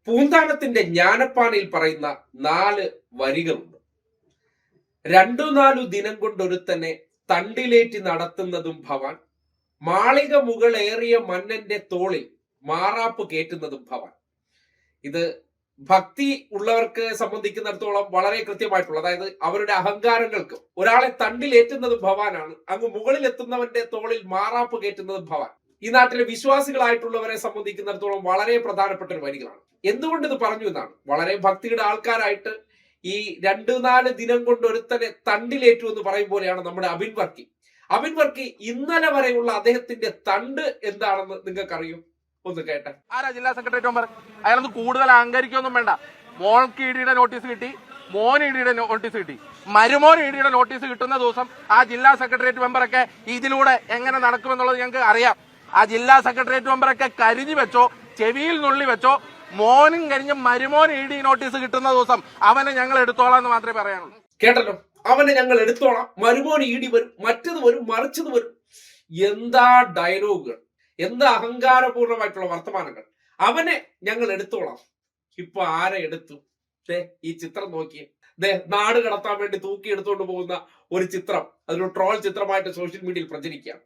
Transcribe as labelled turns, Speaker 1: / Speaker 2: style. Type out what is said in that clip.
Speaker 1: പൂന്താനത്തിന്റെ ജ്ഞാനപ്പാനയിൽ പറയുന്ന 4 വരികളുണ്ട്. 2-4 ദിനം കൊണ്ടൊരുത്തനെ തണ്ടിലേറ്റി നടത്തുന്നതും ഭവാൻ, മാളിക മുകളേറിയ മന്നന്റെ തോളിൽ മാറാപ്പ് കേറ്റുന്നതും ഭവാൻ. ഇത് ഭക്തി ഉള്ളവർക്ക് സംബന്ധിക്കുന്നിടത്തോളം വളരെ കൃത്യമായിട്ടുള്ള, അതായത് അവരുടെ അഹങ്കാരങ്ങൾക്ക് ഒരാളെ തണ്ടിലേറ്റുന്നതും ഭവാനാണ്, അങ്ങ് മുകളിൽ എത്തുന്നവന്റെ തോളിൽ മാറാപ്പ് കേറ്റുന്നതും ഭവാൻ. ഈ നാട്ടിലെ വിശ്വാസികളായിട്ടുള്ളവരെ സംബന്ധിക്കുന്നിടത്തോളം വളരെ പ്രധാനപ്പെട്ട ഒരു വരികളാണ്. എന്തുകൊണ്ട് ഇത് പറഞ്ഞു എന്നാണ്, വളരെ ഭക്തിയുടെ ആൾക്കാരായിട്ട് ഈ 2-4 ദിനം കൊണ്ട് ഒരുത്തനെ തണ്ടിലേറ്റു എന്ന് പറയും പോലെയാണ് നമ്മുടെ അബിൻ വർക്കി ഇന്നലെ വരെയുള്ള അദ്ദേഹത്തിന്റെ തണ്ട് എന്താണെന്ന് നിങ്ങൾക്ക് അറിയും? ഒന്ന് കേട്ടെ.
Speaker 2: ആരാ ജില്ലാ സെക്രട്ടേറിയറ്റ് മെമ്പർ? അയാളൊന്നും കൂടുതൽ അഹങ്കരിക്കൊന്നും വേണ്ട. മോൾക്ക് ഇഡിയുടെ നോട്ടീസ് കിട്ടി, മോൻ ഇഡിയുടെ നോട്ടീസ് കിട്ടി, മരുമോൻ ഇഡിയുടെ നോട്ടീസ് കിട്ടുന്ന ദിവസം ആ ജില്ലാ സെക്രട്ടേറിയറ്റ് മെമ്പറൊക്കെ ഇതിലൂടെ എങ്ങനെ നടക്കുമെന്നുള്ളത് ഞങ്ങൾക്ക് അറിയാം. ആ ജില്ലാ സെക്രട്ടേറിയറ്റ് മെമ്പറൊക്കെ കരിഞ്ഞു വെച്ചോ, ചെവിയിൽ നുള്ളി വെച്ചോ. മോനും കരിഞ്ഞ് മരുമോൻ ഇഡി നോട്ടീസ് കിട്ടുന്ന ദിവസം അവനെ ഞങ്ങൾ എടുത്തോളാം എന്ന് മാത്രമേ പറയാനുള്ളൂ.
Speaker 1: കേട്ടല്ലോ, അവനെ ഞങ്ങൾ എടുത്തോളാം, മരുമോൻ ഇഡി വരും, മറ്റത് വരും, മറിച്ചത് വരും. എന്താ ഡയലോഗുകൾ, എന്താ അഹങ്കാരപൂർണമായിട്ടുള്ള വർത്തമാനങ്ങൾ. അവനെ ഞങ്ങൾ എടുത്തോളാം. ഇപ്പൊ ആരെ എടുത്തു? ഈ ചിത്രം നോക്കിയേ. നാട് കടത്താൻ വേണ്ടി തൂക്കി എടുത്തുകൊണ്ട് പോകുന്ന ഒരു ചിത്രം, അതൊരു ട്രോൾ ചിത്രമായിട്ട് സോഷ്യൽ മീഡിയയിൽ പ്രചരിക്കുകയാണ്.